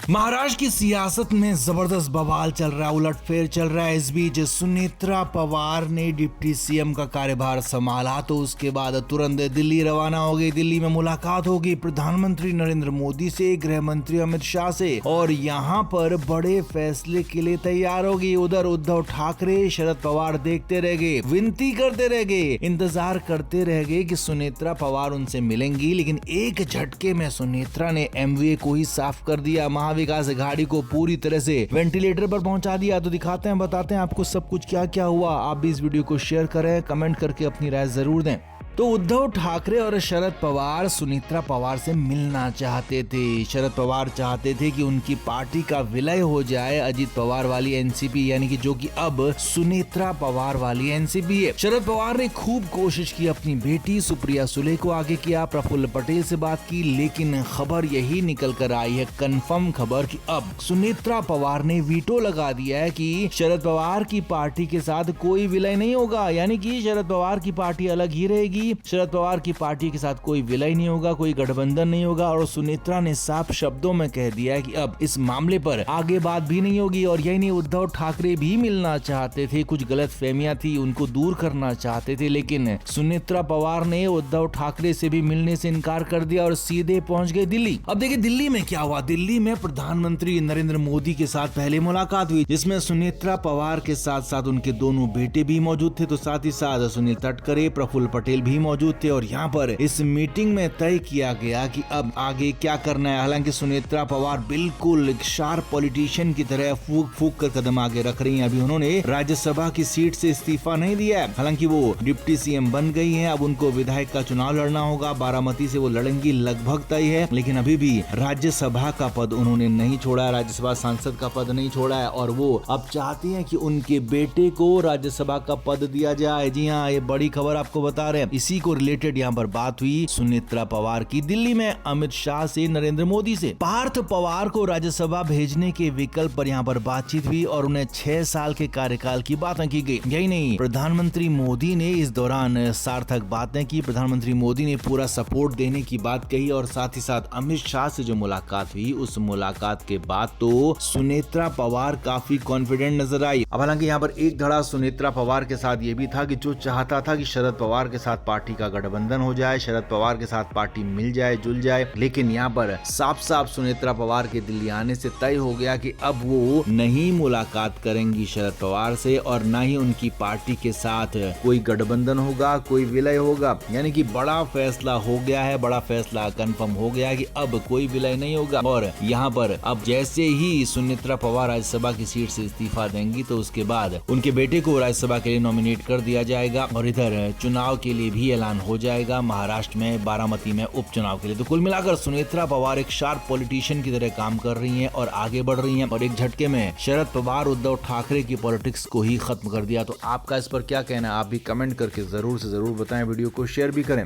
महाराष्ट्र की सियासत में जबरदस्त बवाल चल रहा है, उलटफेर चल रहा है। इस बीच सुनेत्रा पवार ने डिप्टी सीएम का कार्यभार संभाला तो उसके बाद तुरंत दिल्ली रवाना हो गई। दिल्ली में मुलाकात होगी प्रधानमंत्री नरेंद्र मोदी से, गृह मंत्री अमित शाह से और यहाँ पर बड़े फैसले के लिए तैयार होगी। उधर उद्धव ठाकरे, शरद पवार देखते रह गए, विनती करते रह गए, इंतजार करते रह गए कि सुनेत्रा पवार उनसे मिलेंगी। लेकिन एक झटके में सुनेत्रा ने एमवीए को ही साफ कर दिया, महाविकास अघाड़ी को पूरी तरह से वेंटिलेटर पर पहुंचा दिया। तो दिखाते हैं, बताते हैं आपको सब कुछ क्या क्या हुआ। आप भी इस वीडियो को शेयर करें, कमेंट करके अपनी राय जरूर दें। तो उद्धव ठाकरे और शरद पवार सुनेत्रा पवार से मिलना चाहते थे। शरद पवार चाहते थे कि उनकी पार्टी का विलय हो जाए अजित पवार वाली एनसीपी, यानी कि जो कि अब सुनेत्रा पवार वाली एनसीपी है। शरद पवार ने खूब कोशिश की, अपनी बेटी सुप्रिया सुले को आगे किया, प्रफुल्ल पटेल से बात की, लेकिन खबर यही निकल कर आई है, कंफर्म खबर, कि अब सुनेत्रा पवार ने वीटो लगा दिया है कि शरद पवार की पार्टी के साथ कोई विलय नहीं होगा, यानी कि शरद पवार की पार्टी अलग ही रहेगी। शरद पवार की पार्टी के साथ कोई विलय नहीं होगा, कोई गठबंधन नहीं होगा। और सुनेत्रा ने साफ शब्दों में कह दिया है कि अब इस मामले पर आगे बात भी नहीं होगी। और यही नहीं, उद्धव ठाकरे भी मिलना चाहते थे, कुछ गलतफहमियां थी, उनको दूर करना चाहते थे, लेकिन सुनेत्रा पवार ने उद्धव ठाकरे से भी मिलने से इनकार कर दिया और सीधे पहुंच गए दिल्ली। अब देखिए दिल्ली में क्या हुआ। दिल्ली में प्रधानमंत्री नरेंद्र मोदी के साथ पहले मुलाकात हुई, जिसमें सुनेत्रा पवार के साथ साथ उनके दोनों बेटे भी मौजूद थे। तो साथ ही साथ सुनील तटकरे, प्रफुल्ल पटेल भी मौजूद थे। और यहाँ पर इस मीटिंग में तय किया गया कि अब आगे क्या करना है। हालांकि सुनेत्रा पवार बिल्कुल एक शार्प पॉलिटिशियन की तरह फूक फूक कर कदम आगे रख रही हैं। अभी उन्होंने राज्यसभा की सीट से इस्तीफा नहीं दिया है, हालांकि वो डिप्टी सीएम बन गई हैं। अब उनको विधायक का चुनाव लड़ना होगा, बारामती से वो लड़ेंगी, लगभग तय है। लेकिन अभी भी राज्यसभा का पद उन्होंने नहीं छोड़ा है, राज्यसभा सांसद का पद नहीं छोड़ा है। और वो अब चाहती है कि उनके बेटे को राज्यसभा का पद दिया जाए। जी हाँ, ये बड़ी खबर आपको बता रहे हैं। इसी को रिलेटेड यहाँ पर बात हुई सुनेत्रा पवार की दिल्ली में अमित शाह से, नरेंद्र मोदी से। पार्थ पवार को राज्यसभा भेजने के विकल्प पर यहाँ पर बातचीत हुई और उन्हें 6 साल के कार्यकाल की बातें की गई। यही नहीं, प्रधानमंत्री मोदी ने इस दौरान सार्थक बातें की। प्रधानमंत्री मोदी ने पूरा सपोर्ट देने की बात कही और साथ ही साथ अमित शाह से जो मुलाकात हुई, उस मुलाकात के बाद तो सुनेत्रा पवार काफी कॉन्फिडेंट नजर आई। अब हालांकि यहाँ पर एक धड़ा सुनेत्रा पवार के साथ ये भी था कि जो चाहता था कि शरद पवार के साथ पार्टी का गठबंधन हो जाए, शरद पवार के साथ पार्टी मिल जाए, जुल जाए। लेकिन यहाँ पर साफ साफ सुनेत्रा पवार के दिल्ली आने से तय हो गया कि अब वो नहीं मुलाकात करेंगी शरद पवार से और न ही उनकी पार्टी के साथ कोई गठबंधन होगा, कोई विलय होगा। यानी कि बड़ा फैसला हो गया है, बड़ा फैसला कंफर्म हो गया है कि अब कोई विलय नहीं होगा। और यहाँ पर अब जैसे ही सुनेत्रा पवार राज्यसभा की सीट से इस्तीफा देंगी तो उसके बाद उनके बेटे को राज्यसभा के लिए नॉमिनेट कर दिया जाएगा और इधर चुनाव के लिए भी ऐलान हो जाएगा महाराष्ट्र में, बारामती में उपचुनाव के लिए। तो कुल मिलाकर सुनेत्रा पवार एक शार्प पॉलिटिशियन की तरह काम कर रही हैं और आगे बढ़ रही हैं और एक झटके में शरद पवार उद्धव ठाकरे की पॉलिटिक्स को ही खत्म कर दिया। तो आपका इस पर क्या कहना है, आप भी कमेंट करके जरूर से जरूर बताएं, वीडियो को शेयर भी करें।